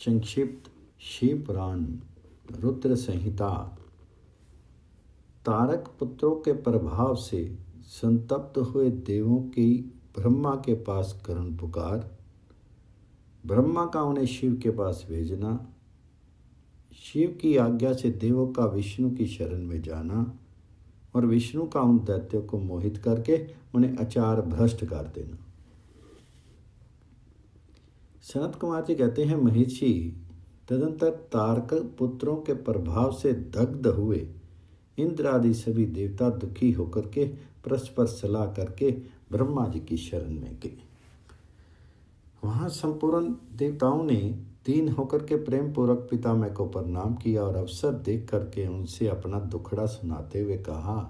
संक्षिप्त शिव पुराण रुद्र संहिता। तारक पुत्रों के प्रभाव से संतप्त हुए देवों की ब्रह्मा के पास करुण पुकार, ब्रह्मा का उन्हें शिव के पास भेजना, शिव की आज्ञा से देवों का विष्णु की शरण में जाना और विष्णु का उन दैत्यों को मोहित करके उन्हें आचार भ्रष्ट कर देना। सनत कुमार जी कहते हैं, महिषी तदंतर तारक पुत्रों के प्रभाव से दग्ध हुए इंद्र आदि सभी देवता दुखी होकर के परस्पर सलाह करके ब्रह्मा जी की शरण में गए। वहाँ संपूर्ण देवताओं ने दीन होकर के प्रेम पूर्वक पितामह को प्रणाम किया और अवसर देख करके उनसे अपना दुखड़ा सुनाते हुए कहा।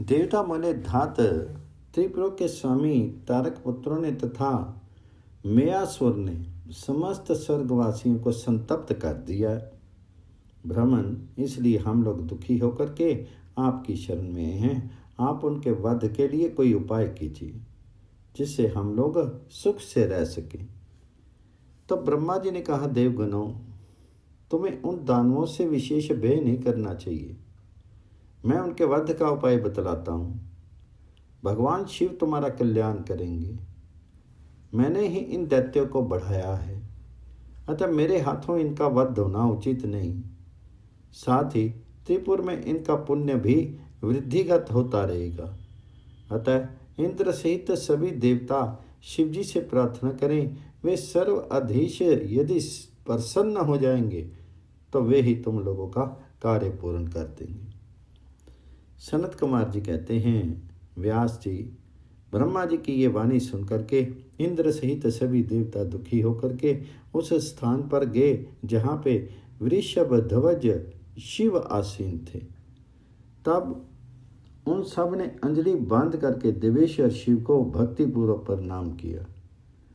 देवता बोले, धात त्रिपुरों के स्वामी तारक पुत्रों ने तथा मेयासुर ने समस्त स्वर्गवासियों को संतप्त कर दिया। ब्राह्मण, इसलिए हम लोग दुखी होकर के आपकी शरण में हैं। आप उनके वध के लिए कोई उपाय कीजिए जिससे हम लोग सुख से रह सकें। तो ब्रह्मा जी ने कहा, देवगणों, तुम्हें उन दानवों से विशेष भय नहीं करना चाहिए। मैं उनके वध का उपाय बतलाता हूँ। भगवान शिव तुम्हारा कल्याण करेंगे। मैंने ही इन दैत्यों को बढ़ाया है, अतः मेरे हाथों इनका वध होना उचित नहीं। साथ ही त्रिपुर में इनका पुण्य भी वृद्धिगत होता रहेगा। अतः इंद्र सहित सभी देवता शिवजी से प्रार्थना करें, वे सर्वाधीश यदि प्रसन्न हो जाएंगे तो वे ही तुम लोगों का कार्य पूर्ण कर देंगे। सनत कुमार जी कहते हैं, व्यास जी, ब्रह्मा जी की ये वाणी सुनकर के इंद्र सहित सभी देवता दुखी होकर के उस स्थान पर गए जहाँ पे वृषभ ध्वज शिव आसीन थे। तब उन सब ने अंजलि बांध करके देवेश्वर शिव को भक्तिपूर्वक प्रणाम किया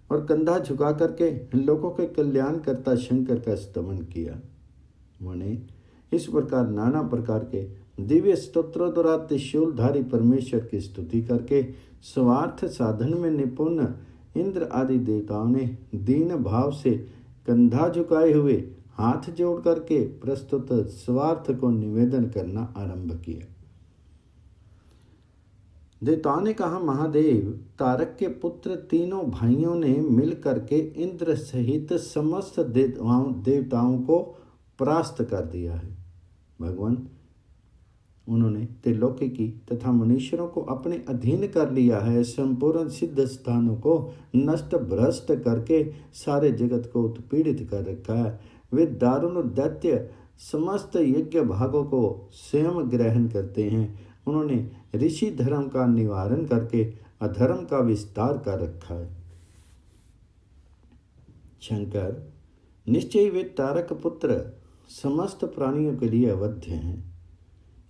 और कंधा झुका करके लोगों के कल्याण करता शंकर का स्तमन किया। उन्होंने इस प्रकार नाना प्रकार के दिव्य स्तोत्रों द्वारा त्रिशूलधारी परमेश्वर की स्तुति करके स्वार्थ साधन में निपुण इंद्र आदि देवताओं ने दीन भाव से कंधा झुकाए हुए हाथ जोड़ करके प्रस्तुत स्वार्थ को निवेदन करना आरंभ किया। देवताओं ने कहा, महादेव, तारक के पुत्र तीनों भाइयों ने मिल करके इंद्र सहित समस्त देवताओं को परास्त कर दिया है। भगवान, उन्होंने त्रिलोकी तथा मुनीश्वरों को अपने अधीन कर लिया है। संपूर्ण सिद्ध स्थानों को नष्ट भ्रष्ट करके सारे जगत को उत्पीड़ित कर रखा है। वे दारुण दैत्य समस्त यज्ञ भागों को स्वयं ग्रहण करते हैं। उन्होंने ऋषि धर्म का निवारण करके अधर्म का विस्तार कर रखा है। शंकर, निश्चय वे तारक पुत्र समस्त प्राणियों के लिए अवध्य हैं,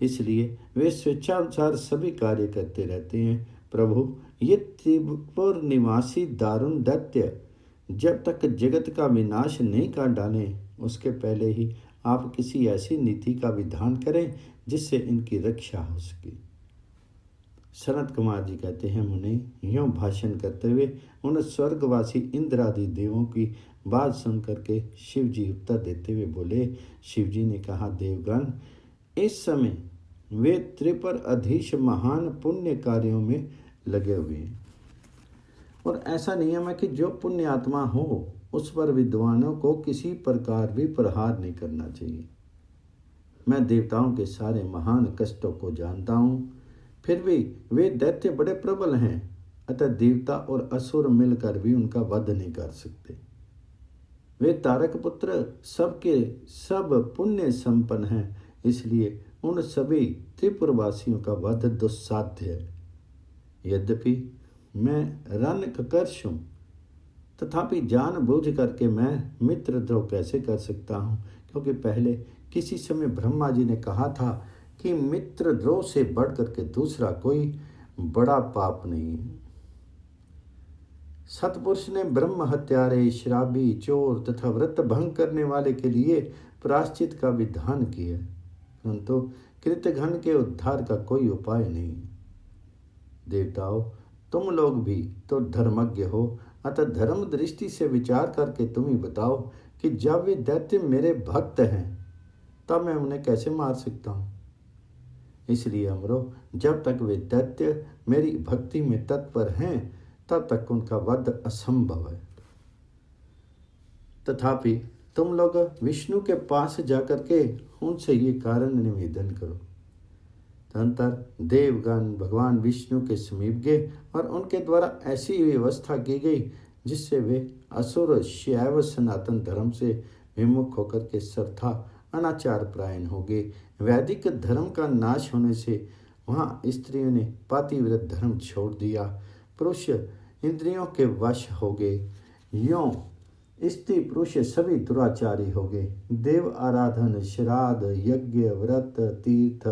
इसलिए वे स्वेच्छानुसार सभी कार्य करते रहते हैं। प्रभु, ये त्रिपुर निवासी दारुण दैत्य जब तक जगत का विनाश नहीं कर डालें, उसके पहले ही आप किसी ऐसी नीति का विधान करें जिससे इनकी रक्षा हो सके। सनत कुमार जी कहते हैं, मुनि, यूँ भाषण करते हुए उन स्वर्गवासी इंद्र आदि देवों की बात सुन करके शिव जी उत्तर देते हुए बोले। शिव जी ने कहा, देवगण, इस समय वे त्रिपुर अधीश महान पुण्य कार्यों में लगे हुए हैं और ऐसा नियम है कि जो पुण्य आत्मा हो उस पर विद्वानों को किसी प्रकार भी प्रहार नहीं करना चाहिए। मैं देवताओं के सारे महान कष्टों को जानता हूँ, फिर भी वे दैत्य बड़े प्रबल हैं, अतः देवता और असुर मिलकर भी उनका वध नहीं कर सकते। वे तारक पुत्र सबके सब पुण्य संपन्न हैं, इसलिए उन सभी त्रिपुरवासियों का वध दुस्साध्य है। यद्यपि मैं रणकर्कश हूँ, तथापि जानबूझ करके मैं मित्रद्रोह कैसे कर सकता हूँ, क्योंकि पहले किसी समय ब्रह्मा जी ने कहा था कि मित्रद्रोह से बढ़ करके दूसरा कोई बड़ा पाप नहीं है। सतपुरुष ने ब्रह्म हत्यारे, शराबी, चोर तथा व्रत भंग करने वाले के लिए प्रायश्चित का विधान किया, परंतु कृतघ्न के उद्धार का कोई उपाय नहीं। देवताओं, तुम लोग भी तो धर्मज्ञ हो, अतः धर्म दृष्टि से विचार करके तुम ही बताओ कि जब वे दैत्य मेरे भक्त हैं तब मैं उन्हें कैसे मार सकता हूँ। इसलिए अमरो, जब तक वे दैत्य मेरी भक्ति में तत्पर हैं तब तक उनका वध असंभव है। तथापि तुम लोग विष्णु के पास जाकर के उनसे ये कारण निवेदन करो। तदनंतर देवगण भगवान विष्णु के समीप गए और उनके द्वारा ऐसी व्यवस्था की गई जिससे वे असुर शैव सनातन धर्म से विमुख होकर के सर्वथा अनाचार परायण हो गए। वैदिक धर्म का नाश होने से वहाँ स्त्रियों ने पातिव्रत धर्म छोड़ दिया। पुरुष इंद्रियों के वश हो गए। यों स्त्री पुरुष सभी दुराचारी हो गए। देव आराधन, श्राद्ध, यज्ञ, व्रत, तीर्थ,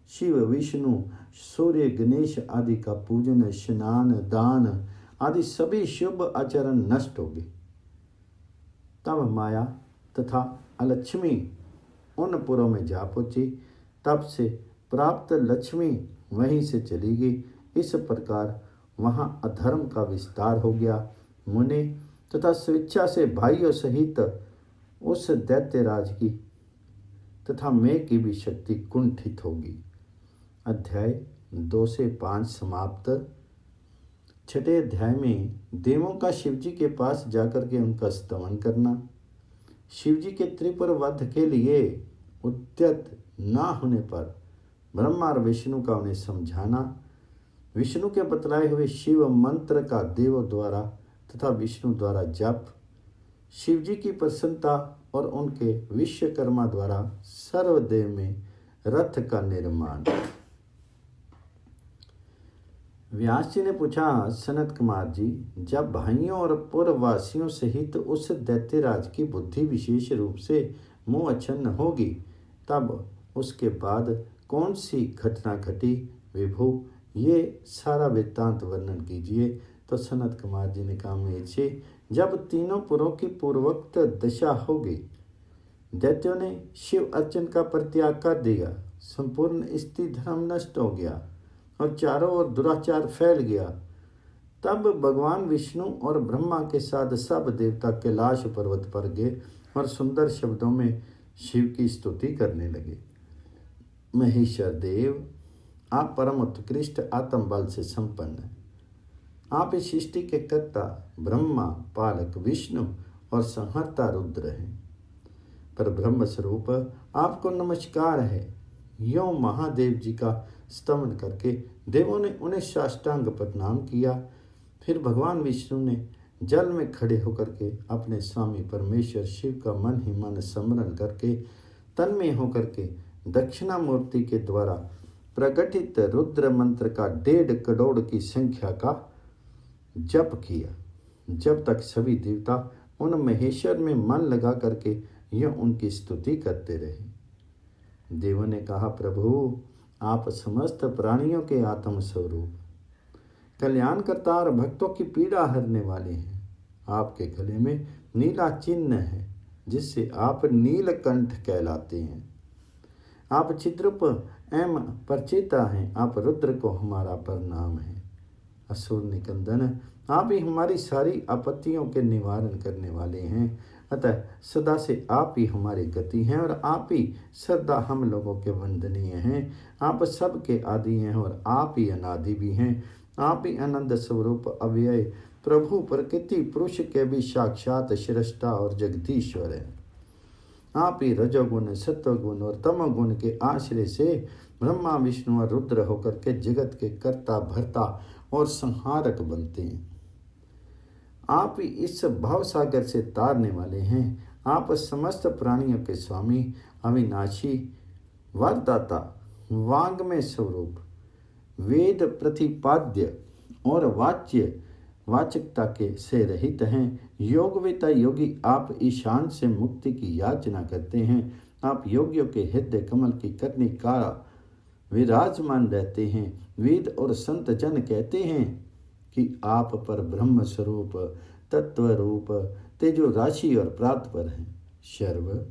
शिव विष्णु सूर्य गणेश आदि का पूजन, स्नान, दान आदि सभी शुभ आचरण नष्ट हो गए। तब माया तथा अलक्ष्मी उन पुरों में जा पहुंची। तब से प्राप्त लक्ष्मी वहीं से चली गई। इस प्रकार वहाँ अधर्म का विस्तार हो गया। मुनि तथा स्वेच्छा से भाइयों सहित उस दैत्यराज की तथा मैं की भी शक्ति कुंठित होगी। अध्याय 2 से 5 समाप्त। छठे अध्याय में देवों का शिवजी के पास जाकर के उनका स्तवन करना, शिवजी के त्रिपुर वध के लिए उद्यत ना होने पर ब्रह्मा और विष्णु का उन्हें समझाना, विष्णु के बतलाए हुए शिव मंत्र का देवों द्वारा तथा विष्णु द्वारा जप, शिवजी की प्रसन्नता और उनके विश्वकर्मा द्वारा सर्वदेव में रथ का निर्माण। व्यास जी ने पूछा, सनत कुमार जी, जब भाइयों और पूर्ववासियों सहित उस दैत्यराज की बुद्धि विशेष रूप से मोह अच्छन्न होगी तब उसके बाद कौन सी घटना घटी विभु, ये सारा वृत्तांत वर्णन कीजिए। तो सनत कुमार जी ने कहा, मेछे, जब तीनों पुरों की पूर्वोक्त दशा हो गई, दैत्यों ने शिव अर्चन का परित्याग कर दिया, संपूर्ण स्त्री धर्म नष्ट हो गया और चारों ओर दुराचार फैल गया, तब भगवान विष्णु और ब्रह्मा के साथ सब देवता कैलाश पर्वत पर गए और सुंदर शब्दों में शिव की स्तुति करने लगे। महेश्वर देव, आप परम उत्कृष्ट आत्म बल से संपन्न हैं। आप इस सृष्टि के कर्ता ब्रह्मा, पालक विष्णु और संहर्ता रुद्र हैं। पर ब्रह्म स्वरूप आपको नमस्कार है। यों महादेव जी का स्तवन करके देवों ने उन्हें साष्टांग प्रणाम किया। फिर भगवान विष्णु ने जल में खड़े होकर के अपने स्वामी परमेश्वर शिव का मन ही मन स्मरण करके तन्मय होकर के दक्षिणामूर्ति के द्वारा प्रकटित रुद्र मंत्र का 1.5 करोड़ की संख्या का जप किया, जब तक सभी देवता उन महेश्वर में मन लगा करके यह उनकी स्तुति करते रहे। देवों ने कहा, प्रभु, आप समस्त प्राणियों के आत्म स्वरूप, कल्याणकर्ता और भक्तों की पीड़ा हरने वाले हैं। आपके गले में नीला चिन्ह है जिससे आप नीलकंठ कहलाते हैं। आप चिद्रूप एवं परचेता हैं। आप रुद्र को हमारा प्रणाम है। असुर निकंदन, आप ही हमारी सारी आपत्तियों के निवारण करने वाले हैं। अतः सदा से आप ही हमारी गति हैं और आप ही सदा हम लोगों के वंदनीय हैं। आप सबके आदि हैं और आप ही अनादि भी हैं। आप ही आनंद स्वरूप अव्यय प्रभु प्रकृति पुरुष के भी साक्षात श्रेष्ठा और जगदीश्वर है। आप ही रजोगुण, सत्वगुण और तमोगुण के आश्रय से ब्रह्मा विष्णु और रुद्र होकर के जगत के कर्ता भर्ता और संहारक बनते हैं। आप ही इस भवसागर से तारने वाले हैं। आप समस्त प्राणियों के स्वामी, अविनाशी, वरदाता, वांग्मय स्वरूप, वेद प्रतिपाद्य और वाचकता के से रहित हैं। योगवेता योगी आप ईशान से मुक्ति की याचना करते हैं। आप योगियों के हृदय कमल की करनी का विराजमान रहते हैं। वेद और संत जन कहते हैं कि आप पर ब्रह्म स्वरूप, तत्व रूप, तेजो राशि और प्रातपर हैं। सर्व,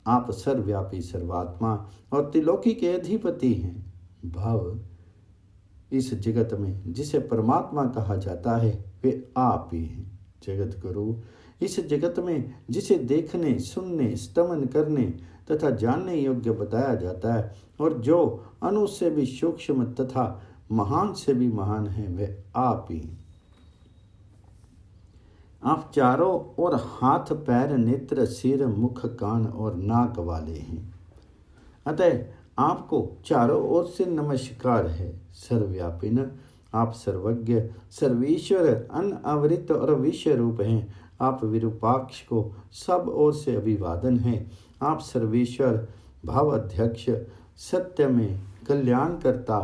आप सर्वव्यापी सर्वात्मा और त्रिलोकी के अधिपति हैं। भव, इस जगत में जिसे परमात्मा कहा जाता है, वे आप ही हैं। जगत गुरु, इस जगत में जिसे देखने, सुनने, स्तमन करने तथा जानने योग्य बताया जाता है और जो अणु से भी सूक्ष्म तथा महान से भी महान है, वे आप ही। आप चारों ओर हाथ, पैर, नेत्र, सिर, मुख, कान और नाक वाले हैं। अतः आपको चारों ओर से नमस्कार है। सर्वव्यापी न, आप सर्वज्ञ, सर्वेश्वर, अनवरित और विश्व रूप हैं। आप विरूपाक्ष को सब ओर से अभिवादन है। आप सर्वेश्वर, भाव अध्यक्ष, सत्य में कल्याणकर्ता,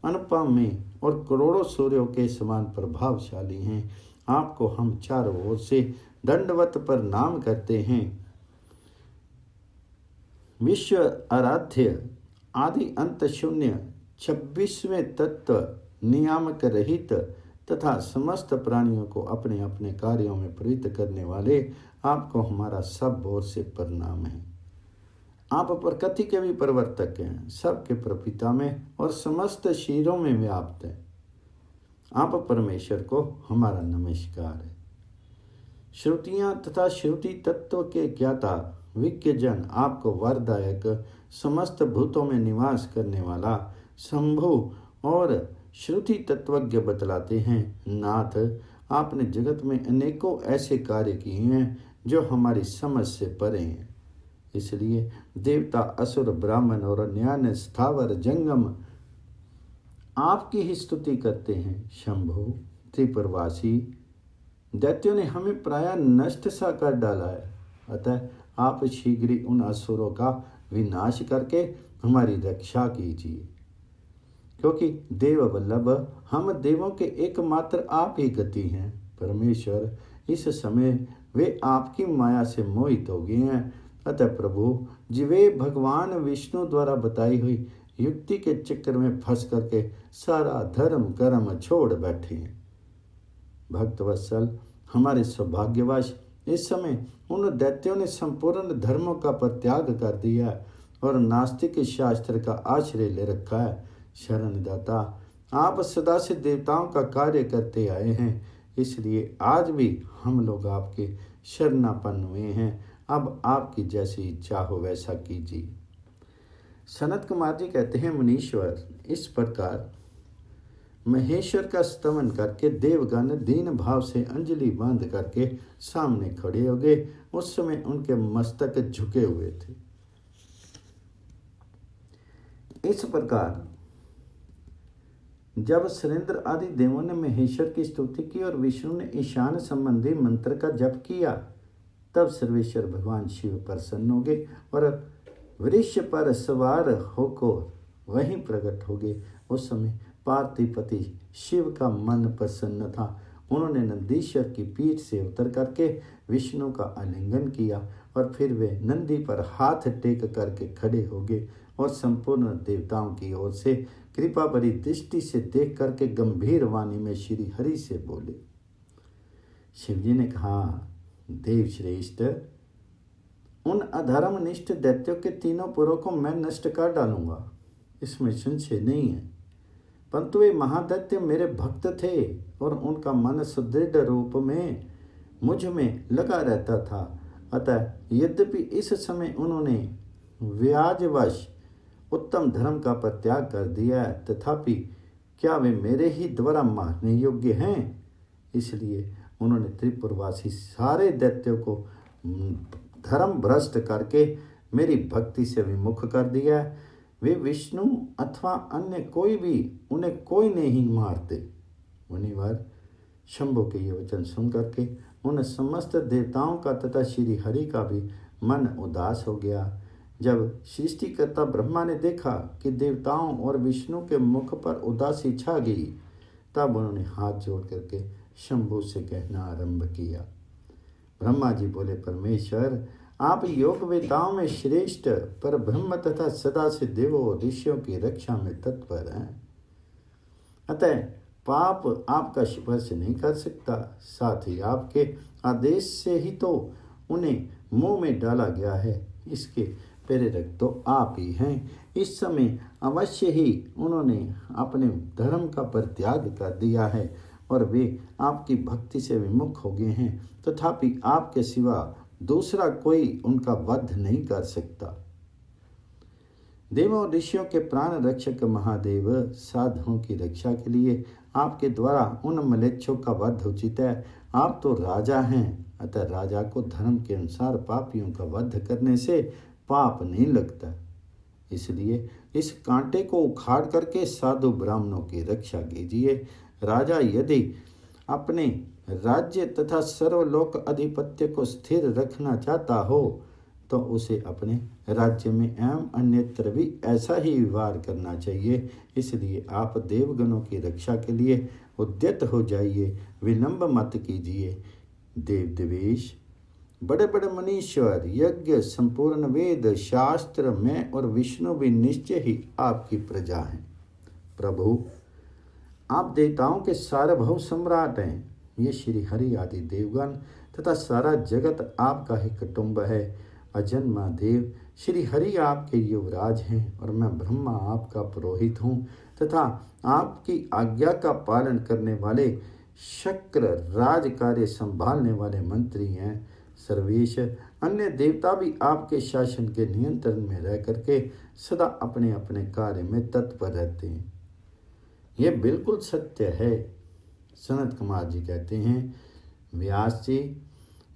अनुपम में और करोड़ों सूर्यों के समान प्रभावशाली हैं। आपको हम चारों ओर से दंडवत प्रणाम करते हैं। विश्व आराध्य, आदि अंत शून्य, 26वें तत्व, नियामक रहित तथा समस्त प्राणियों को अपने अपने कार्यों में प्रवृत्त करने वाले आपको हमारा सब ओर से प्रणाम है। आप प्रकृति के भी प्रवर्तक हैं, सबके प्रपिता में और समस्त शीरों में व्याप्त हैं। आप परमेश्वर को हमारा नमस्कार है। श्रुतियाँ तथा श्रुति तत्व के ज्ञाता विज्ञजन आपको वरदायक, समस्त भूतों में निवास करने वाला शंभु और श्रुति तत्वज्ञ बतलाते हैं। नाथ, आपने जगत में अनेकों ऐसे कार्य किए हैं जो हमारी समझ से परे हैं। इसलिए देवता, असुर, ब्राह्मण और अन्य स्थावर जंगम आपकी ही स्तुति करते हैं। शंभु, त्रिपुरवासी, दैत्यों ने हमें प्रायः नष्ट सा कर डाला है। अतः आप शीघ्र ही उन असुरों का विनाश करके हमारी रक्षा कीजिए, क्योंकि देव वल्लभ, हम देवों के एकमात्र आप ही गति हैं। परमेश्वर, इस समय वे आपकी माया से मोहित हो गए हैं। अतः प्रभु जी, वे भगवान विष्णु द्वारा बताई हुई युक्ति के चक्कर में फंस करके सारा धर्म कर्म छोड़ बैठे हैं। भक्तवत्सल, हमारे सौभाग्यवश इस समय उन दैत्यों ने संपूर्ण धर्मों का परित्याग कर दिया और नास्तिक शास्त्र का आश्रय ले रखा है। शरणदाता, आप सदा से देवताओं का कार्य करते आए हैं, इसलिए आज भी हम लोग आपके शरणापन्न हुए हैं। अब आपकी जैसी इच्छा हो वैसा कीजिए। सनत कुमार जी कहते हैं, मुनीश्वर, इस प्रकार महेश्वर का स्तमन करके देवगण दीन भाव से अंजलि बांध करके सामने खड़े हो गए। उस समय उनके मस्तक झुके हुए थे। इस प्रकार जब सुरेंद्र आदि देवों ने महेश्वर की स्तुति की और विष्णु ने ईशान संबंधी मंत्र का जप किया, तब सर्वेश्वर भगवान शिव प्रसन्न हो गए और वृक्ष पर सवार होकर वहीं प्रकट हो गए। उस समय पार्थिपति शिव का मन प्रसन्न था। उन्होंने नंदीश्वर की पीठ से उतर करके विष्णु का आलिंगन किया और फिर वे नंदी पर हाथ टेक करके खड़े हो गए और संपूर्ण देवताओं की ओर से कृपा भरी दृष्टि से देख करके गंभीर वाणी में श्री हरि से बोले। शिवजी ने कहा, देव श्रेष्ठ, उन अधर्मनिष्ठ दैत्यों के तीनों पुरों को मैं नष्ट कर डालूंगा, इसमें संशय नहीं है। परंतु वे महादैत्य मेरे भक्त थे और उनका मन सुदृढ़ रूप में मुझ में लगा रहता था। अतः यद्यपि इस समय उन्होंने व्याजवश उत्तम धर्म का परित्याग कर दिया है, तथापि क्या वे मेरे ही द्वारा मारने योग्य हैं? इसलिए उन्होंने त्रिपुरवासी सारे दैत्यों को धर्म भ्रष्ट करके मेरी भक्ति से विमुख कर दिया है। वे विष्णु अथवा अन्य कोई भी उन्हें कोई नहीं मारते। मुनिवर, शंभु के ये वचन सुन करके उन समस्त देवताओं का तथा श्री हरि का भी मन उदास हो गया। जब सृष्टिकर्ता ब्रह्मा ने देखा कि देवताओं और विष्णु के मुख पर उदासी छा गई, तब उन्होंने हाथ जोड़ करके शंभु से कहना आरंभ किया। ब्रह्मा जी बोले, परमेश्वर, आप योग वेताओं में श्रेष्ठ पर ब्रह्म तथा सदा से देवों और ऋषियों की रक्षा में तत्पर हैं। अतः पाप आपका स्पर्श नहीं कर सकता। साथ ही आपके आदेश से ही तो उन्हें मुंह में डाला गया है। इसके प्रेरक तो आप ही हैं। इस समय अवश्य ही उन्होंने अपने धर्म का परित्याग कर दिया है और वे आपकी भक्ति से विमुख हो गए हैं, तथापि आपके सिवा दूसरा कोई उनका वध नहीं कर सकता। देवों और ऋषियों के प्राण रक्षक महादेव, साधुओं की रक्षा के लिए आपके द्वारा उन म्लेच्छों का वध उचित है। आप तो राजा हैं, अतः राजा को धर्म के अनुसार पापियों का वध करने से पाप नहीं लगता। इसलिए इस कांटे को उखाड़ करके साधु ब्राह्मणों की रक्षा कीजिए। राजा यदि अपने राज्य तथा सर्वलोक अधिपत्य को स्थिर रखना चाहता हो तो उसे अपने राज्य में एवं अन्यत्र भी ऐसा ही व्यवहार करना चाहिए। इसलिए आप देवगणों की रक्षा के लिए उद्यत हो जाइए, विलंब मत कीजिए। देव देवेश, बड़े बड़े मनीश्वर, यज्ञ, संपूर्ण वेद, शास्त्र, मैं और विष्णु भी निश्चय ही आपकी प्रजा हैं। प्रभु, आप देवताओं के सार्वभौम सम्राट हैं। ये श्री हरि आदि देवगण तथा सारा जगत आपका ही कुटुंब है। अजन्मा देव श्री हरि आपके युवराज हैं और मैं ब्रह्मा आपका पुरोहित हूँ तथा आपकी आज्ञा का पालन करने वाले शक्र राज कार्य संभालने वाले मंत्री हैं। सर्वेश, अन्य देवता भी आपके शासन के नियंत्रण में रह करके सदा अपने अपने कार्य में तत्पर रहते हैं। यह बिल्कुल सत्य है। सनत कुमार जी कहते हैं, व्यास जी,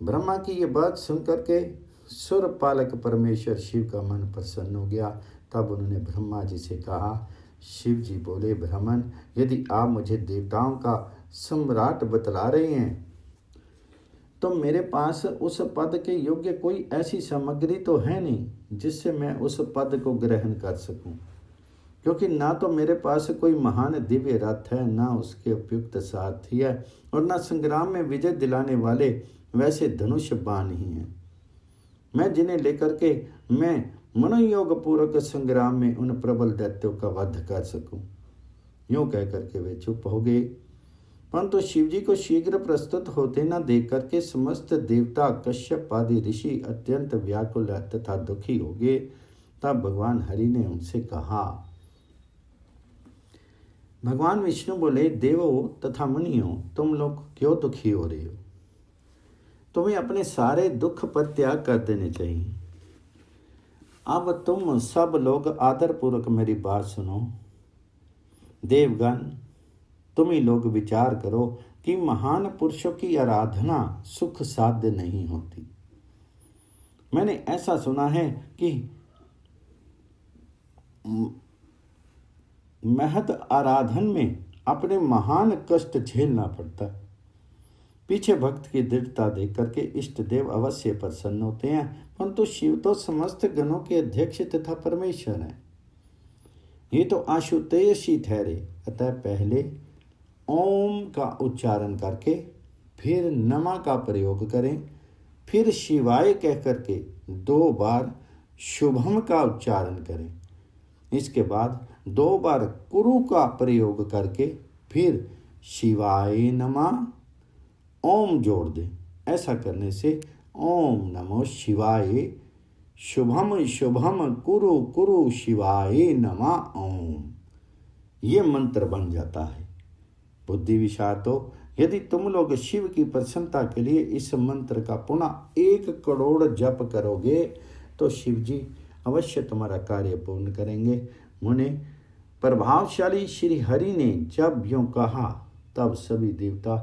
ब्रह्मा की ये बात सुनकर के सुर पालक परमेश्वर शिव का मन प्रसन्न हो गया। तब उन्होंने ब्रह्मा जी से कहा। शिव जी बोले, ब्राह्मण, यदि आप मुझे देवताओं का सम्राट बतला रहे हैं तो मेरे पास उस पद के योग्य कोई ऐसी सामग्री तो है नहीं जिससे मैं उस पद को ग्रहण कर सकूं, क्योंकि ना तो मेरे पास कोई महान दिव्य रथ है, ना उसके उपयुक्त सारथी है और ना संग्राम में विजय दिलाने वाले वैसे धनुष बाण ही हैं। मैं जिन्हें लेकर के मैं मनोयोग पूर्वक संग्राम में उन प्रबल दैत्यों का वध कर सकूं। यूं कह करके वे चुप हो गए। परंतु शिवजी को शीघ्र प्रस्तुत होते न देख करके समस्त देवता, कश्यप आदि ऋषि अत्यंत व्याकुल तथा दुखी हो गए। तब भगवान हरि ने उनसे कहा। भगवान विष्णु बोले, देवों तथा मुनियों, तुम लोग क्यों दुखी हो रहे हो? तुम्हें अपने सारे दुख पर त्याग कर देने चाहिए। अब तुम सब लोग आदर पूर्वक मेरी बात सुनो। देवगण, तुम ही लोग विचार करो कि महान पुरुषों की आराधना सुख साध्य नहीं होती। मैंने ऐसा सुना है कि महत आराधन में अपने महान कष्ट झेलना पड़ता है। पीछे भक्त की दृढ़ता देख करके इष्ट देव अवश्य प्रसन्न होते हैं, परंतु शिव तो समस्त गणों के अध्यक्ष तथा परमेश्वर हैं। ये तो आशुतोष ही ठहरे। अतः पहले ओम का उच्चारण करके फिर नमा का प्रयोग करें, फिर शिवाय कह करके 2 बार शुभम का उच्चारण करें। इसके बाद 2 बार कुरु का प्रयोग करके फिर शिवाय नमः ओम जोड़ दें। ऐसा करने से ओम नमो शिवाय शुभम शुभम कुरु कुरु शिवाय नमः ओम, ये मंत्र बन जाता है। बुद्धि विशारदो, यदि तुम लोग शिव की प्रसन्नता के लिए इस मंत्र का पुनः 1 करोड़ जप करोगे तो शिव जी अवश्य तुम्हारा कार्य पूर्ण करेंगे। मुने, प्रभावशाली श्री हरि ने जब यूं कहा तब सभी देवता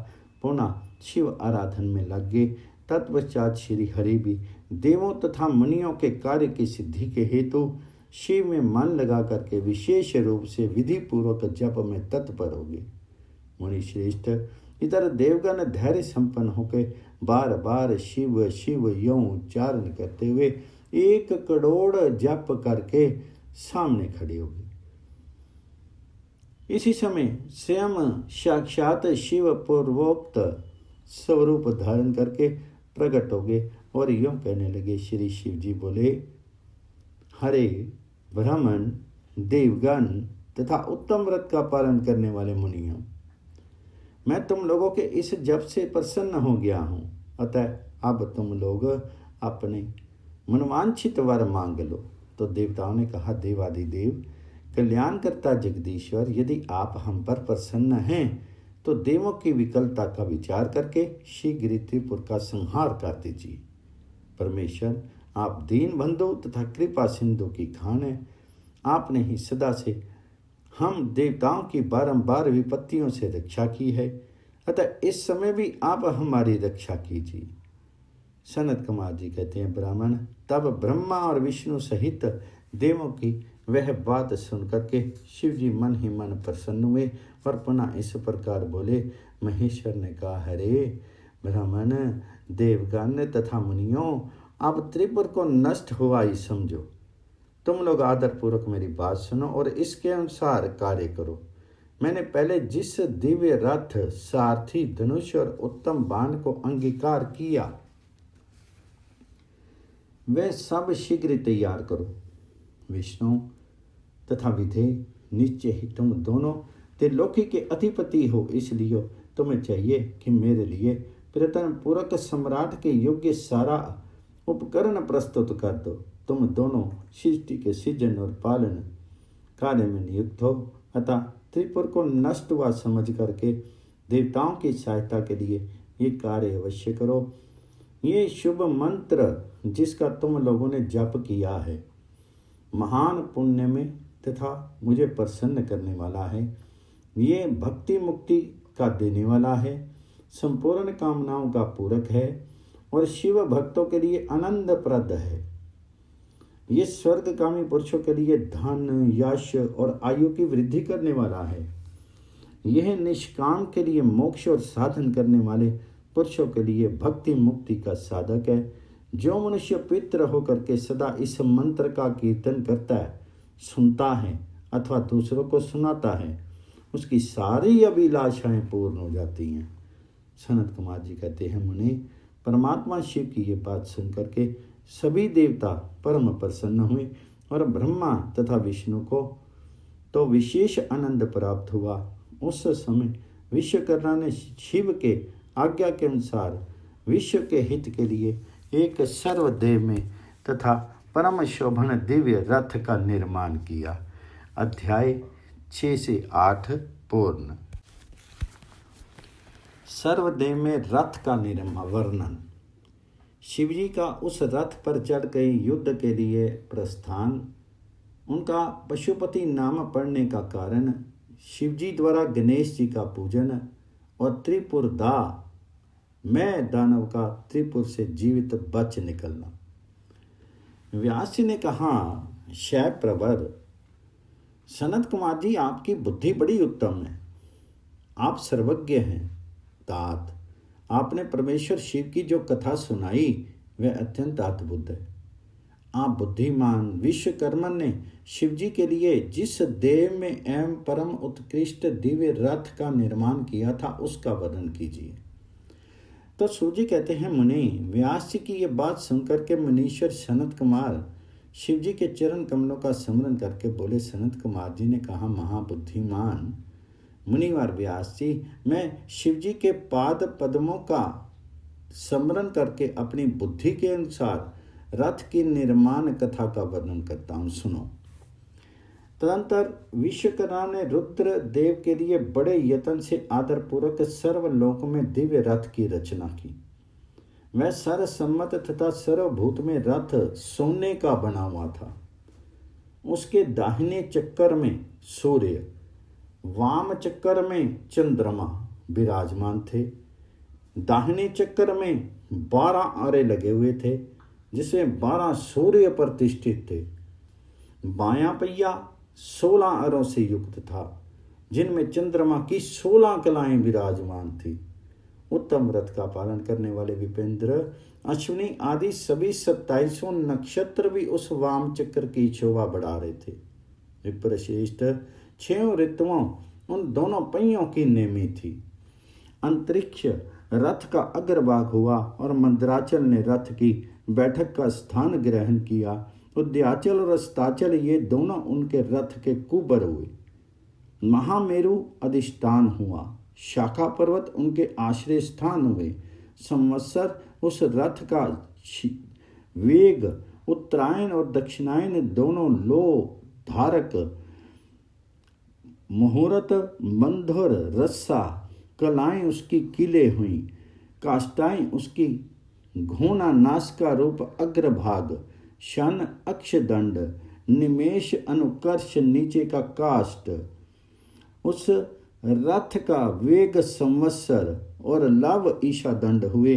पुनः शिव आराधन में लग गए। तत्पश्चात श्री हरि भी देवों तथा मुनियों के कार्य की सिद्धि के हेतु शिव में मन लगा करके विशेष रूप से विधि पूर्वक जप में तत्पर हो गए। मुनि श्रेष्ठ, इधर देवगण धैर्य संपन्न होकर बार बार शिव शिव यूं उच्चारण करते हुए 1 करोड़ जप करके सामने खड़े हो गए। इसी समय स्वयं साक्षात शिव पूर्वोक्त स्वरूप धारण करके प्रकट हो गए और यूं कहने लगे। श्री शिव जी बोले, हरे ब्राह्मण, देवगण तथा उत्तम व्रत का पालन करने वाले मुनियों, मैं तुम लोगों के इस जप से प्रसन्न हो गया हूँ। अतः अब तुम लोग अपने मनवांछित वर मांग लो। तो देवताओं ने कहा, देवादिदेव, कल्याणकर्ता जगदीश्वर, यदि आप हम पर प्रसन्न हैं तो देवों की विकलता का विचार करके शीघ्र ही त्रिपुर का संहार कर दीजिए। परमेश्वर, आप दीन बंधु तथा कृपा सिंधु की खान है। आपने ही सदा से हम देवताओं की बारंबार विपत्तियों से रक्षा की है, अतः इस समय भी आप हमारी रक्षा कीजिए। सनत कुमार जी कहते हैं, ब्राह्मण तब ब्रह्मा और विष्णु सहित देवों की वह बात सुनकर के शिव जी मन ही मन प्रसन्न हुए और पुनः इस प्रकार बोले। महेश्वर ने कहा, हरे ब्राह्मण, देवगण तथा मुनियों, आप त्रिपुर को नष्ट हुआ ही समझो। तुम लोग आदरपूर्वक मेरी बात सुनो और इसके अनुसार कार्य करो। मैंने पहले जिस दिव्य रथ, सारथी, धनुष और उत्तम बाण को अंगीकार किया, वे सब शीघ्र तैयार करो। विष्णु तथा विधेय, निश्चय ही तुम दोनों त्रिलोकी के अधिपति हो, इसलिए तुम्हें चाहिए कि मेरे लिए प्रयत्न पूर्वक सम्राट के योग्य सारा उपकरण प्रस्तुत कर दो। तुम दोनों सृष्टि के सृजन और पालन कार्य में नियुक्त हो, अतः त्रिपुर को नष्ट हुआ समझ करके देवताओं की सहायता के लिए ये कार्य अवश्य करो। ये शुभ मंत्र जिसका तुम लोगों ने जप किया है, महान पुण्य में तथा मुझे प्रसन्न करने वाला है। ये भक्ति मुक्ति का देने वाला है, संपूर्ण कामनाओं का पूरक है और शिव भक्तों के लिए आनंदप्रद है। ये स्वर्गगामी पुरुषों के लिए धन, यश और आयु की वृद्धि करने वाला है। यह निष्काम के लिए मोक्ष और साधन करने वाले पुरुषों के लिए भक्ति मुक्ति का साधक है। जो मनुष्य पवित्र होकर के सदा इस मंत्र का कीर्तन करता है, सुनता है अथवा दूसरों को सुनाता है, उसकी सारी अभिलाषाएं पूर्ण हो जाती हैं। सनत कुमार जी कहते हैं, मुनि, परमात्मा शिव की ये बात सुन करके सभी देवता परम प्रसन्न हुए और ब्रह्मा तथा विष्णु को तो विशेष आनंद प्राप्त हुआ। उस समय विश्वकर्मा ने शिव के आज्ञा के अनुसार विश्व के हित के लिए एक सर्वदेव में तथा परम शोभन दिव्य रथ का निर्माण किया। अध्याय 6 से 8 पूर्ण। सर्वदेव में रथ का निर्माण वर्णन। शिवजी का उस रथ पर चढ़ गए युद्ध के लिए प्रस्थान। उनका पशुपति नाम पड़ने का कारण शिवजी द्वारा गणेश जी का पूजन और त्रिपुरदा, मैं दानव का त्रिपुर से जीवित बच निकलना। व्यास जी ने कहा, शैव प्रवर, सनत कुमार जी, आपकी बुद्धि बड़ी उत्तम है। आप सर्वज्ञ हैं। तात, आपने परमेश्वर शिव की जो कथा सुनाई वह अत्यंत अद्भुत है। आप बुद्धिमान विश्वकर्मन ने शिवजी के लिए जिस देव में एवं परम उत्कृष्ट दिव्य रथ का निर्माण किया था उसका वर्णन कीजिए। तो सूजी कहते हैं, मुनि, व्यास जी की ये बात सुनकर के मुनीश्वर सनत कुमार शिवजी के चरण कमलों का स्मरण करके बोले। सनत कुमार जी ने कहा, महाबुद्धिमान मुनिवर व्यास जी, मैं शिवजी के पाद पद्मों का स्मरण करके अपनी बुद्धि के अनुसार रथ की निर्माण कथा का वर्णन करता हूँ, सुनो। तदंतर विश्वकर्मा ने रुद्र देव के लिए बड़े यत्न से आदरपूर्वक सर्वलोक में दिव्य रथ की रचना की। वह सर्वसम्मत तथा सर्वभूत में रथ सोने का बना हुआ था। उसके दाहिने चक्कर में सूर्य, वाम चक्कर में चंद्रमा विराजमान थे। दाहिने चक्कर में 12 आरे लगे हुए थे, जिसमें 12 सूर्य प्रतिष्ठित थे। बायां पहिया 16 अरों से युक्त था, जिनमें चंद्रमा की 16 कलाएं विराजमान थी। उत्तम रथ का पालन करने वाले विपेंद्र, अश्विनी आदि सभी 27 नक्षत्र भी उस वाम चक्र की शोभा बढ़ा रहे थे। विप्रश्रेष्ठ 6 ऋतुओं उन दोनों पहियों की नेमी थी। अंतरिक्ष रथ का अग्रभाग हुआ और मंदराचल ने रथ की बैठक का स्थान ग्रहण किया। उद्याचल और अस्ताचल ये दोनों उनके रथ के कुबर हुए। महामेरु अधिष्ठान हुआ, शाखा पर्वत उनके आश्रय स्थान हुए। संवत्सर उस रथ का वेग, उत्तरायण और दक्षिणायन दोनों लो धारक, मुहूर्त, बंधुर, रस्सा, कलाएं उसकी किले हुई, काष्ठाएं उसकी घोना नासिका रूप अग्रभाग, शन अक्षदंड, निमेष अनुकर्ष नीचे का काष्ठ, उस रथ का वेग संवत्सर और लव ईशा दंड हुए।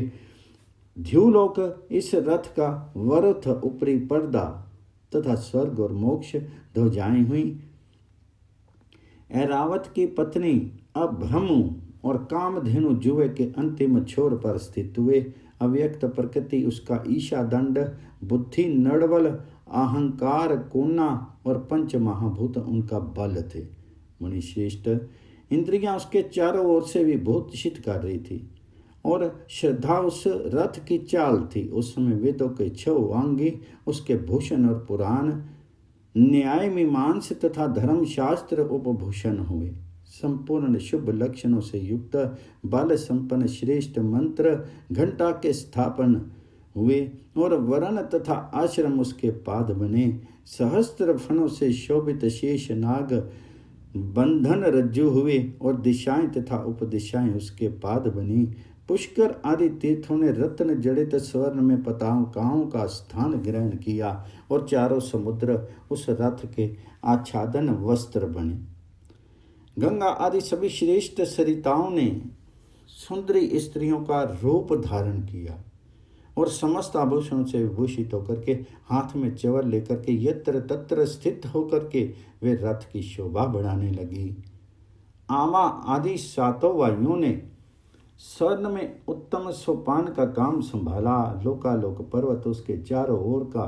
ध्युलोक इस रथ का वरुथ ऊपरी पर्दा तथा स्वर्ग और मोक्ष ध्वजाएं हुई। ऐरावत की पत्नी अभ्रमु और कामधेनु जुए के अंतिम छोर पर स्थित हुए। अव्यक्त प्रकृति उसका ईशा दंड, बुद्धि नड़वल, अहंकार कोना और पंच महाभूत उनका बल थे। मुनिश्रेष्ठ, इंद्रियां उसके चारों ओर से विभूषित कर रही थी और श्रद्धा उस रथ की चाल थी। उस समय वेदों के 6 वांगी उसके भूषण और पुराण, न्याय मीमांस तथा धर्मशास्त्र उपभूषण हुए। संपूर्ण शुभ लक्षणों से युक्त बल संपन्न श्रेष्ठ मंत्र घंटा के स्थापन हुए और वर्ण तथा आश्रम उसके पाद बने। सहस्त्र फणों से शोभित शेष नाग बंधन रज्जु हुए और दिशाएं तथा उपदिशाएं उसके पाद बनी। पुष्कर आदि तीर्थों ने रत्न जड़ित स्वर्ण में पताकाओं का स्थान ग्रहण किया और चारों समुद्र उस रथ के आच्छादन वस्त्र बने। गंगा आदि सभी श्रेष्ठ सरिताओं ने सुंदरी स्त्रियों का रूप धारण किया और समस्त आभूषणों से विभूषित होकर के हाथ में चवर लेकर के यत्र तत्र स्थित होकर के वे रथ की शोभा बढ़ाने लगी। आमा आदि 7 वायुओं ने स्वर्ण में उत्तम सोपान का काम संभाला। लोकालोक पर्वत उसके चारों ओर का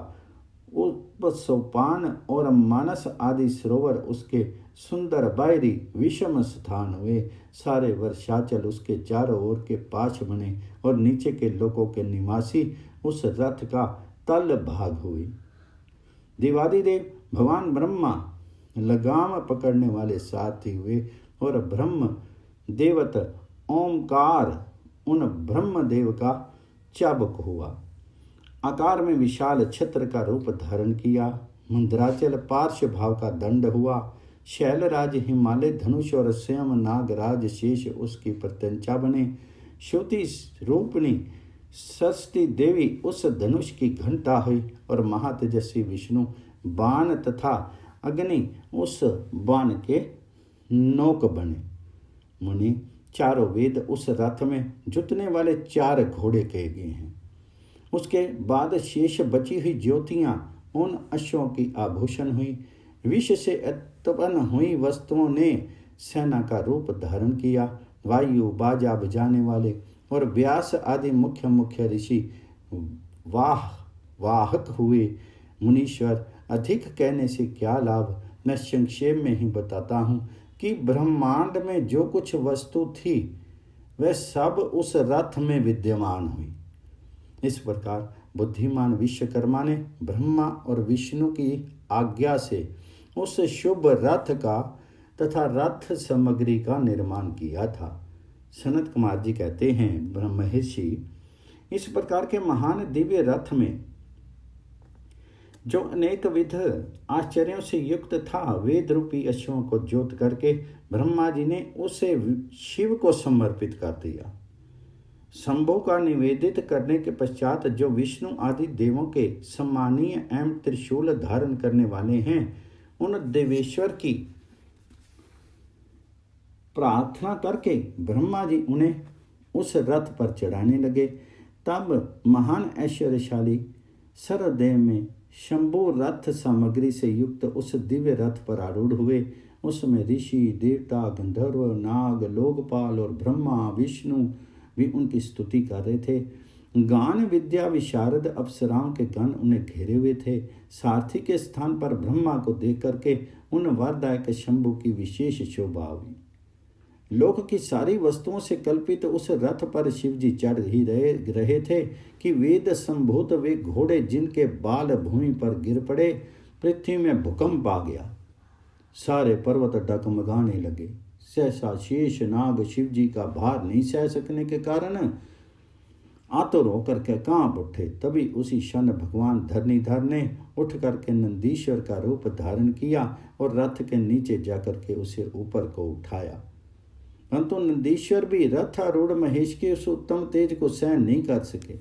उप सोपान और मानस आदि सरोवर उसके सुंदर बायरी विषम स्थान हुए। सारे वर्षाचल उसके चारों ओर के पाश बने और नीचे के लोकों के निवासी उस रथ का तल भाग हुए। देवादिदेव भगवान ब्रह्मा लगाम पकड़ने वाले साथी हुए और ब्रह्म देवत ओमकार उन ब्रह्मदेव का चाबुक हुआ। आकार में विशाल छत्र का रूप धारण किया। मंदराचल पार्श्व भाव का दंड हुआ। शैलराज हिमालय धनुष और स्वयं नागराज शेष उसकी प्रत्यंचा बने। श्रुति रूपणी सरस्वती देवी उस धनुष की घंटा हुई और महातेजस्वी विष्णु बाण तथा अग्नि उस बाण के नोक बने। मुनि, चारों वेद उस रथ में जुतने वाले 4 घोड़े कहे गए हैं। उसके बाद शेष बची हुई ज्योतियां उन अश्वों की आभूषण हुई। विष से उत्पन्न हुई वस्तुओं ने सेना का रूप धारण किया। वायु बाजा बजाने वाले और व्यास आदि मुख्य मुख्य ऋषि वाहक हुए। मुनीश्वर, अधिक कहने से क्या लाभ, मैं संक्षेप में ही बताता हूँ कि ब्रह्मांड में जो कुछ वस्तु थी वह सब उस रथ में विद्यमान हुई। इस प्रकार बुद्धिमान विश्वकर्मा ने ब्रह्मा और विष्णु की आज्ञा से उस शुभ रथ का तथा रथ सामग्री का निर्माण किया था। सनत कुमार जी कहते हैं, ब्रह्मर्षि, इस प्रकार के महान दिव्य रथ में जो अनेक विध आश्चर्यों से युक्त था, वेद रूपी अश्वों को जोत करके ब्रह्मा जी ने उसे शिव को समर्पित कर दिया। शंभु का निवेदित करने के पश्चात जो विष्णु आदि देवों के सम्मानीय एवं त्रिशूल धारण करने वाले हैं, उन देवेश्वर की प्रार्थना करके ब्रह्मा जी उन्हें उस रथ पर चढ़ाने लगे। तब महान ऐश्वर्यशाली सर्वदेव में शंभु रथ सामग्री से युक्त उस दिव्य रथ पर आरूढ़ हुए। उसमें ऋषि, देवता, गंधर्व, नाग, लोकपाल और ब्रह्मा विष्णु भी उनकी स्तुति कर रहे थे। गान विद्या विशारद अप्सराओं के गण उन्हें घेरे हुए थे। सारथी के स्थान पर ब्रह्मा को देख करके उन वरदायक शंभु की विशेष शोभा हुई। लोक की सारी वस्तुओं से कल्पित उस रथ पर शिवजी चढ़ ही रहे थे कि वेद संभूत वे घोड़े जिनके बाल भूमि पर गिर पड़े, पृथ्वी में भूकंप आ गया। सारे पर्वत डगमगाने लगे। सहसा शेष नाग शिवजी का भार नहीं सह सकने के कारण आतुर होकर के कांप उठे। तभी उसी क्षण भगवान धरणीधर ने उठ करके नंदीश्वर का रूप धारण किया और रथ के नीचे जाकर के उसे ऊपर को उठाया। परंतु नंदीश्वर भी रथारूढ़ महेश के उस उत्तम तेज को सहन नहीं कर सके।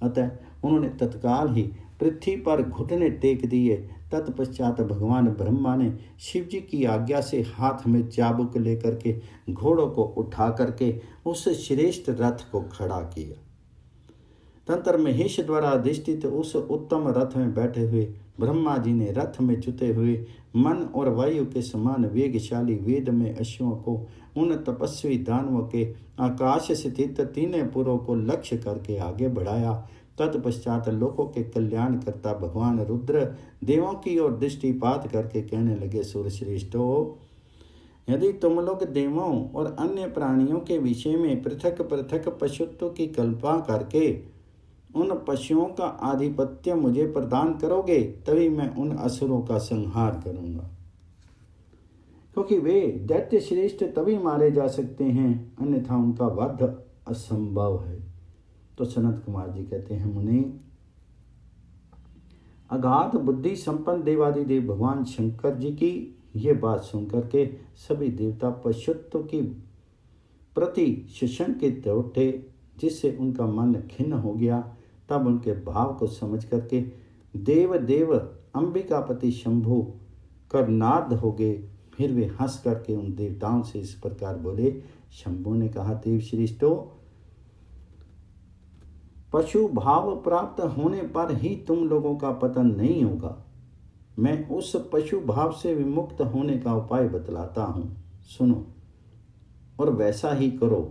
अतः उन्होंने तत्काल ही पृथ्वी पर घुटने टेक दिए। तत्पश्चात भगवान ब्रह्मा ने शिव जी की आज्ञा से हाथ में चाबुक लेकर के घोड़ों को उठा करके उस श्रेष्ठ रथ को खड़ा किया। तंत्र महेश द्वारा अधिष्ठित उस उत्तम रथ में बैठे हुए ब्रह्मा जी ने रथ में जुते हुए मन और वायु के समान वेगशाली वेद में अश्वों को उन तपस्वी दानवों के आकाश स्थित तीनों पुरों को लक्ष्य करके आगे बढ़ाया। तत्पश्चात लोकों के कल्याण करता भगवान रुद्र देवों की ओर दृष्टिपात करके कहने लगे, सूरश्रेष्ठो, यदि तुम लोग देवों और अन्य प्राणियों के विषय में पृथक पृथक पशुत्व की कल्पना करके उन पशुओं का आधिपत्य मुझे प्रदान करोगे, तभी मैं उन असुरों का संहार करूंगा, क्योंकि वे दैत्य श्रेष्ठ तभी मारे जा सकते हैं, अन्यथा उनका वध असंभव है। तो सनत कुमार जी कहते हैं, मुनि, अगाध बुद्धि संपन्न देवादिदेव भगवान शंकर जी की ये बात सुनकर के सभी देवता पशुत्व की प्रति शंकित उठे, जिससे उनका मन खिन्न हो गया। तब उनके भाव को समझ करके देव अंबिकापति शंभु कर्नार्द हो गए। फिर वे हंस करके उन देवताओं से इस प्रकार बोले। शंभु ने कहा, देव श्रेष्ठो, पशु भाव प्राप्त होने पर ही तुम लोगों का पतन नहीं होगा। मैं उस पशु भाव से विमुक्त होने का उपाय बतलाता हूँ, सुनो और वैसा ही करो।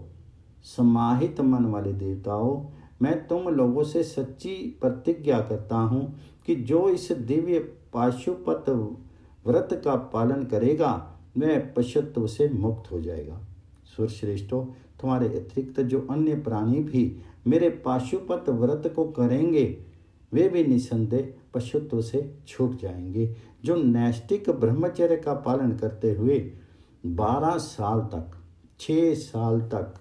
समाहित मन वाले देवताओं, मैं तुम लोगों से सच्ची प्रतिज्ञा करता हूँ कि जो इस दिव्य पाशुपत व्रत का पालन करेगा वह पशुत्व से मुक्त हो जाएगा। सुरश्रेष्ठो, तुम्हारे अतिरिक्त जो अन्य प्राणी भी मेरे पाशुपत व्रत को करेंगे वे भी निसंदेह पशुत्व से छूट जाएंगे। जो नैष्टिक ब्रह्मचर्य का पालन करते हुए 12 साल तक, 6 साल तक,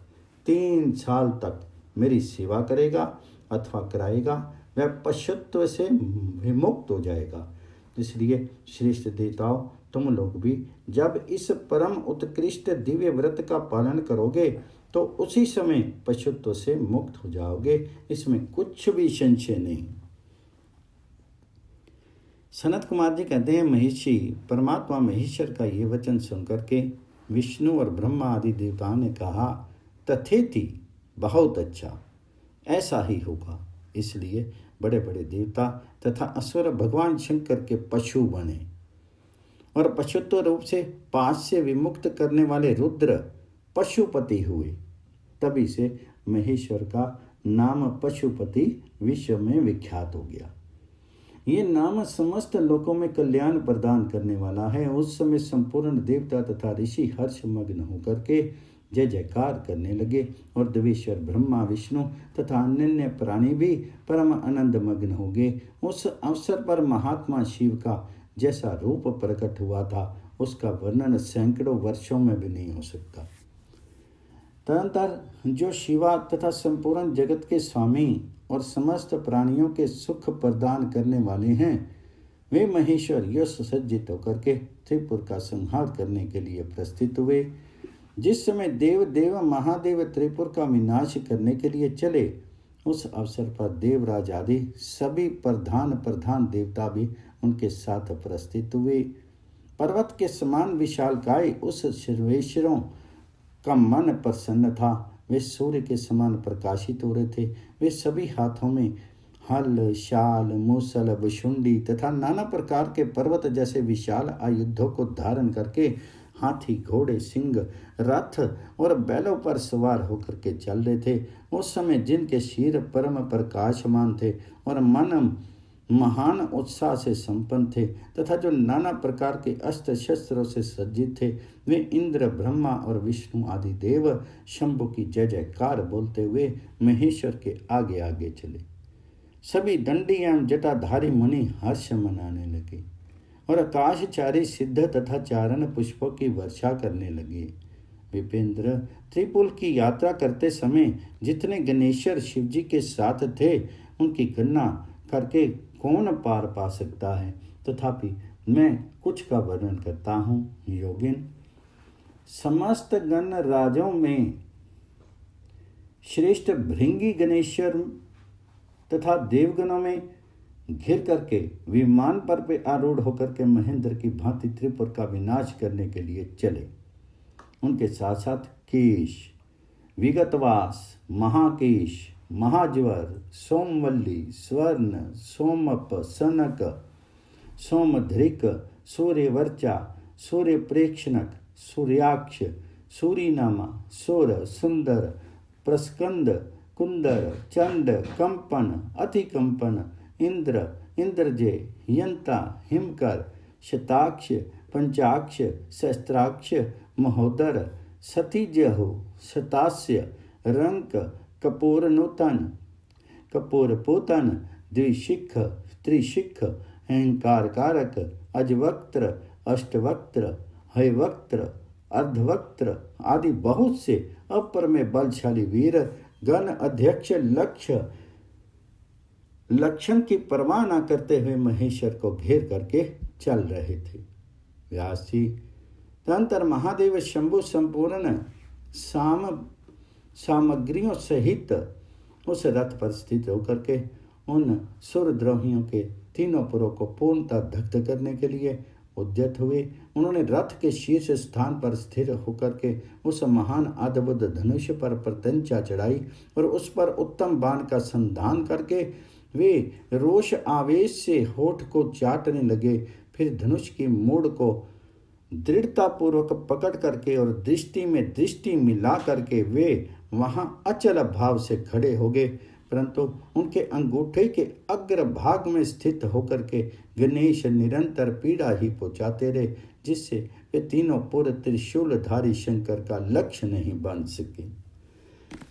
3 साल तक मेरी सेवा करेगा अथवा कराएगा, वह पशुत्व से विमुक्त हो जाएगा। इसलिए श्रेष्ठ देवताओं, तुम लोग भी जब इस परम उत्कृष्ट दिव्य व्रत का पालन करोगे तो उसी समय पशुत्व से मुक्त हो जाओगे, इसमें कुछ भी संशय नहीं। सनत कुमार जी कहते हैं, महिषी परमात्मा महेश्वर का ये वचन सुनकर के विष्णु और ब्रह्मा आदि देवताओं ने कहा, तथेति, बहुत अच्छा, ऐसा ही होगा। इसलिए बड़े बड़े देवता तथा असुर भगवान शंकर के पशु बने और पशुत्व रूप से पाश से विमुक्त करने वाले रुद्र पशुपति हुए। तभी से महेश्वर का नाम पशुपति विश्व में विख्यात हो गया। ये नाम समस्त लोकों में कल्याण प्रदान करने वाला है। उस समय संपूर्ण देवता तथा ऋषि हर्षमग्न होकर के जय जयकार करने लगे और देवेश्वर ब्रह्मा, विष्णु तथा अन्य प्राणी भी परम आनंद मग्न हो गए। उस अवसर पर महात्मा शिव का जैसा रूप प्रकट हुआ था उसका वर्णन सैकड़ों वर्षों में भी नहीं हो सकता। तदनंतर जो शिवा तथा संपूर्ण जगत के स्वामी और समस्त प्राणियों के सुख प्रदान करने वाले हैं, वे महेश्वर यश सज्जित होकर के त्रिपुर का संहार करने के लिए प्रस्थित हुए। जिस समय देव महादेव त्रिपुर का विनाश करने के लिए चले, उस अवसर पर देवराज आदि सभी प्रधान देवता भी उनके साथ प्रस्थित हुए। पर्वत के समान विशालकाय उस सर्वेश्वरों का मन प्रसन्न था। वे सूर्य के समान प्रकाशित हो रहे थे। वे सभी हाथों में हल, शाल, मूसल, भुशुंडी तथा नाना प्रकार के पर्वत जैसे विशाल आयुधों को धारण करके हाथी, घोड़े, सिंह, रथ और बैलों पर सवार होकर के चल रहे थे। उस समय जिनके शीर परम प्रकाशमान थे और मन महान उत्साह से संपन्न थे तथा जो नाना प्रकार के अस्त्र शस्त्रों से सज्जित थे, वे इंद्र, ब्रह्मा और विष्णु आदि देव शंभु की जय जयकार बोलते हुए महेश्वर के आगे आगे चले। सभी दंडी एवं जटाधारी मुनि हर्ष मनाने लगे और आकाशचारी सिद्ध तथा चारण पुष्पों की वर्षा करने लगे। विपेंद्र, त्रिपुल की यात्रा करते समय जितने गणेश्वर शिव जी के साथ थे उनकी गणना करके कौन पार पा सकता है। तथापि मैं कुछ का वर्णन करता हूँ। योगिन, समस्त गण राजों में श्रेष्ठ भृंगी गणेश्वर तथा देवगणों में घिर करके विमान पर आरूढ़ होकर के महेंद्र की भांति त्रिपुर का विनाश करने के लिए चले। उनके साथ साथ केश, विगतवास, महाकेश, महाज्वर, सोमवल्ली, स्वर्ण, सोमप, सनक, सोमधृक, सूर्यवर्चा, सूर्य प्रेक्षणक, सूर्याक्ष, सूरीनामा, सोर, सुंदर, प्रस्कंद, कुंदर, चंड, कंपन, अतिकंपन, इंद्र, इंद्रजय, यंता, हिमकर, शताक्ष, पंचाक्ष, सहस्त्राक्ष, महोदर, सतीजहो, शतास्य, रंक, कपूरनूतन, कपूरपोतन, द्विशिख, त्रिशिख, अहंकार कारक, अजवक्त्र, अष्टवक्त्र, हयवक्त्र, अर्धवक्त्र आदि बहुत से अपर में बलशाली वीर गण अध्यक्ष लक्षण की परवाह न करते हुए महेश्वर को घेर करके चल रहे थे। व्यास जी तदंतर महादेव शंभु संपूर्ण सामग्रियों सहित उस रथ पर स्थित होकर के उन सुरद्रोहियों के तीनों पुरों को पूर्णतः दग्ध करने के लिए उद्यत हुए। उन्होंने रथ के शीर्ष स्थान पर स्थिर होकर के उस महान अद्भुत धनुष पर प्रत्यंचा चढ़ाई और उस पर उत्तम बाण का संधान करके वे रोष आवेश से होठ को चाटने लगे। फिर धनुष की मूड़ को दृढ़तापूर्वक पकड़ करके और दृष्टि में दृष्टि मिला करके वे वहां अचल भाव से खड़े हो गए, परंतु उनके अंगूठे के अग्र भाग में स्थित होकर के गणेश निरंतर पीड़ा ही पहुंचाते रहे, जिससे वे तीनों पुर त्रिशूलधारी शंकर का लक्ष्य नहीं बन सके।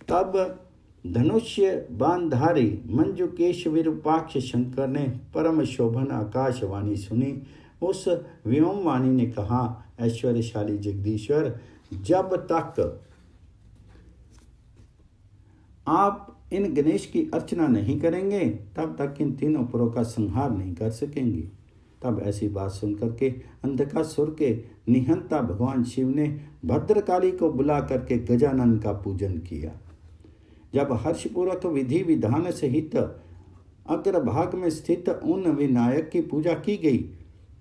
तब धनुष्य बाणधारी मंजुकेश विरूपाक्ष शंकर ने परम शोभन आकाशवाणी सुनी। उस व्योमवाणी ने कहा, ऐश्वर्यशाली जगदीश्वर, जब तक आप इन गणेश की अर्चना नहीं करेंगे तब तक इन तीनों पुरों का संहार नहीं कर सकेंगे। तब ऐसी बात सुनकर के अंधकासुर के निहंता भगवान शिव ने भद्रकाली को बुला करके गजानन का पूजन किया। जब हर्षपूर्वक विधि विधान सहित अग्रभाग में स्थित उन विनायक की पूजा की गई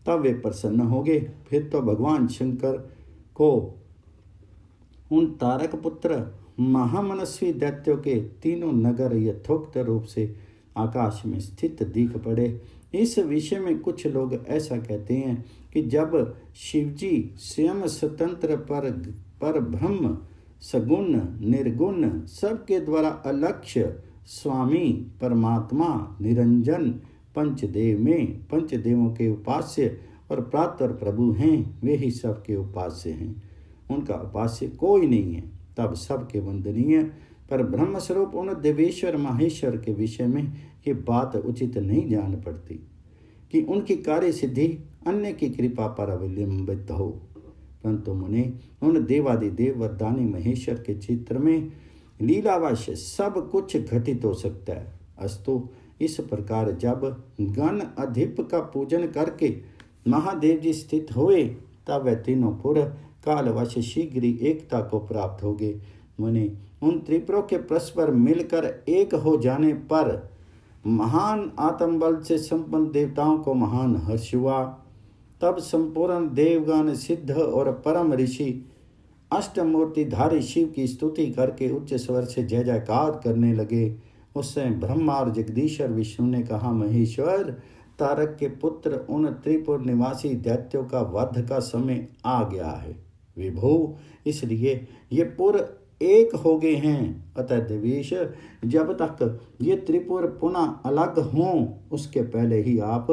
तब वे प्रसन्न हो गए। फिर तो भगवान शंकर को उन तारक पुत्र महामनस्वी दैत्यों के तीनों नगर यथोक्त रूप से आकाश में स्थित दिख पड़े। इस विषय में कुछ लोग ऐसा कहते हैं कि जब शिवजी स्वयं स्वतंत्र पर ब्रह्म सगुण निर्गुण सबके द्वारा अलक्ष्य स्वामी परमात्मा निरंजन पंचदेव में पंचदेवों के उपास्य और प्रातर प्रभु हैं, वे ही सबके उपास्य हैं, उनका उपास्य कोई नहीं है, तब सबके वंदनीय पर ब्रह्म स्वरूप उन देवेश्वर माहेश्वर के विषय में ये बात उचित नहीं जान पड़ती कि उनकी कार्य सिद्धि अन्य की कृपा पर अवलंबित हो, परंतु मुने उन देवादिदेव वरदानी महेश्वर के चित्र में लीलावश सब कुछ घटित हो सकता है। अस्तु इस प्रकार जब गण अधिप का पूजन करके महादेव जी स्थित हुए तब वह तीनों पुर कालवश शीघ्र ही एकता को प्राप्त हो गए। मुने उन त्रिपुरों के परस्पर मिलकर एक हो जाने पर महान आत्मबल से संपन्न देवताओं को महान हर्ष हुआ। तब संपूर्ण देवगण सिद्ध और परम ऋषि अष्टमूर्तिधारी शिव की स्तुति करके उच्च स्वर से जय जयकार करने लगे। उस समय ब्रह्मा और जगदीश्वर विष्णु ने कहा, महेश्वर, तारक के पुत्र उन त्रिपुर निवासी दैत्यों का वध का समय आ गया है। विभो, इसलिए ये पुर एक हो गए हैं, अतः देवेश जब तक ये त्रिपुर पुनः अलग हों उसके पहले ही आप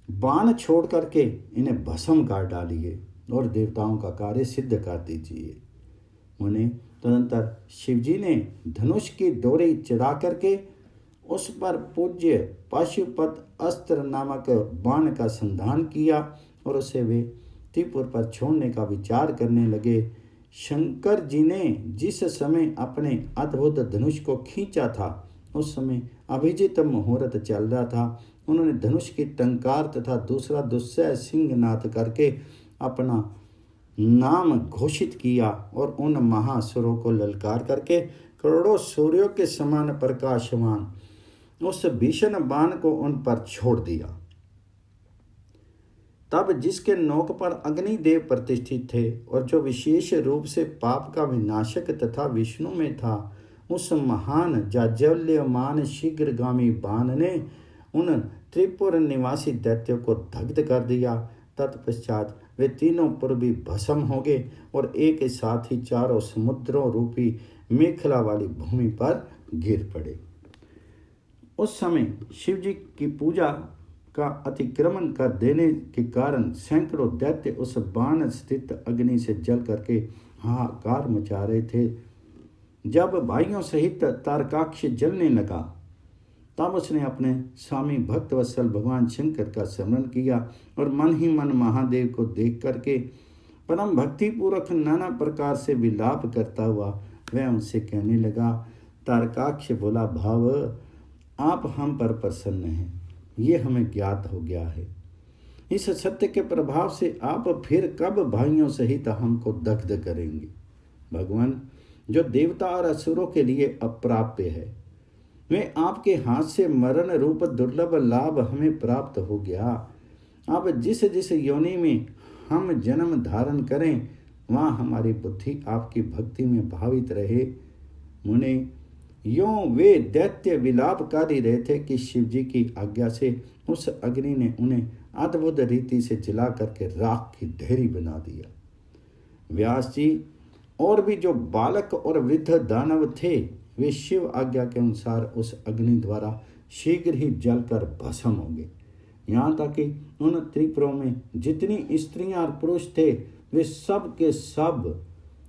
बाण छोड़ करके इन्हें भस्म कर डालिए और देवताओं का कार्य सिद्ध कर दीजिए। मुने तदंतर शिवजी ने धनुष की डोरी चढ़ा करके उस पर पूज्य पाशुपत अस्त्र नामक बाण का संधान किया और उसे वे त्रिपुर पर छोड़ने का विचार करने लगे। शंकर जी ने जिस समय अपने अद्भुत धनुष को खींचा था उस समय अभिजित मुहूर्त चल रहा था। उन्होंने धनुष की टंकार तथा दूसरा दुस्सह सिंहनाद करके अपना नाम घोषित किया और उन महासुरों को ललकार करके करोड़ों सूर्यों के समान प्रकाशमान उस भीषण बाण को उन पर छोड़ दिया। तब जिसके नोक पर अग्निदेव प्रतिष्ठित थे और जो विशेष रूप से पाप का विनाशक तथा विष्णु में था, उस महान जाज्वल्यमान शीघ्रगामी बाण ने उन त्रिपुर निवासी दैत्यों को दग्ध कर दिया। तत्पश्चात वे तीनों पूर्वी भस्म हो गए और एक साथ ही चारों समुद्रों रूपी मेखला वाली भूमि पर गिर पड़े। उस समय शिव जी की पूजा का अतिक्रमण कर देने के कारण सैकड़ों दैत्य उस बाण स्थित अग्नि से जल करके हाहाकार मचा रहे थे। जब भाइयों सहित तारकाक्ष जलने लगा, तब उसने अपने स्वामी भक्तवत्सल भगवान शंकर का स्मरण किया और मन ही मन महादेव को देख करके परम भक्ति पूर्वक नाना प्रकार से विलाप करता हुआ वह उनसे कहने लगा। तारकाक्ष बोला, भाव आप हम पर प्रसन्न हैं, ये हमें ज्ञात हो गया है। इस सत्य के प्रभाव से आप फिर कब भाइयों सहित हमको दग्ध करेंगे। भगवान, जो देवता और असुरों के लिए अप्राप्य है, वे आपके हाथ से मरण रूप दुर्लभ लाभ हमें प्राप्त हो गया। अब जिस जिस योनि में हम जन्म धारण करें, वहाँ हमारी बुद्धि आपकी भक्ति में भावित रहे। मुने, यों वे दैत्य विलापकारी रहे थे कि शिव जी की आज्ञा से उस अग्नि ने उन्हें अद्भुत रीति से जला करके राख की ढेरी बना दिया। व्यास जी और भी जो बालक और वृद्ध दानव थे, वे शिव आज्ञा के अनुसार उस अग्नि द्वारा शीघ्र ही जलकर भस्म हो गए। यहाँ तक कि उन त्रिपुरों में जितनी स्त्रियां और पुरुष थे, वे सब के सब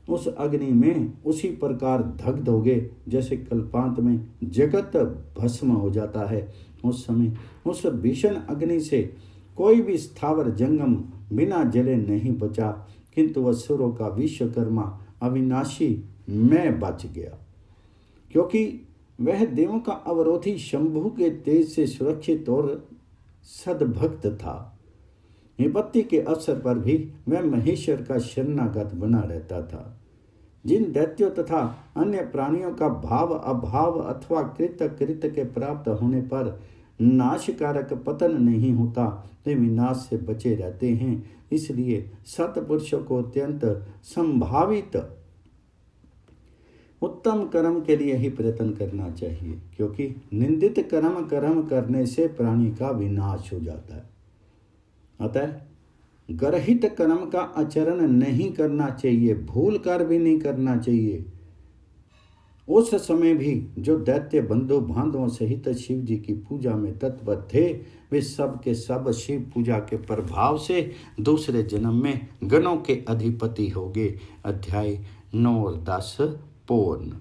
उस अग्नि में उसी प्रकार दग्ध हो गए जैसे कल्पांत में जगत भस्म हो जाता है। उस समय उस भीषण अग्नि से कोई भी स्थावर जंगम बिना जले नहीं बचा, किंतु असुरों का विश्वकर्मा अविनाशी मैं बच गया, क्योंकि वह देवों का अवरोधी शंभु के तेज से सुरक्षित और सद्भक्त था। विपत्ति के अवसर पर भी वह महेश्वर का शरणागत बना रहता था। जिन दैत्यों तथा अन्य प्राणियों का भाव अभाव अथवा कृत के प्राप्त होने पर नाशकारक पतन नहीं होता, वे विनाश से बचे रहते हैं। इसलिए सत्पुरुषों को अत्यंत संभावित उत्तम कर्म के लिए ही प्रयत्न करना चाहिए, क्योंकि निंदित कर्म करने से प्राणी का विनाश हो जाता है। अतः गर्हित कर्म का आचरण नहीं करना चाहिए, भूल कर भी नहीं करना चाहिए। उस समय भी जो दैत्य बंधु बांधवों सहित शिव जी की पूजा में तत्पर थे, वे सब के सब शिव पूजा के प्रभाव से दूसरे जन्म में गणों के अधिपति हो गए। अध्याय 9 और 10 पूर्ण।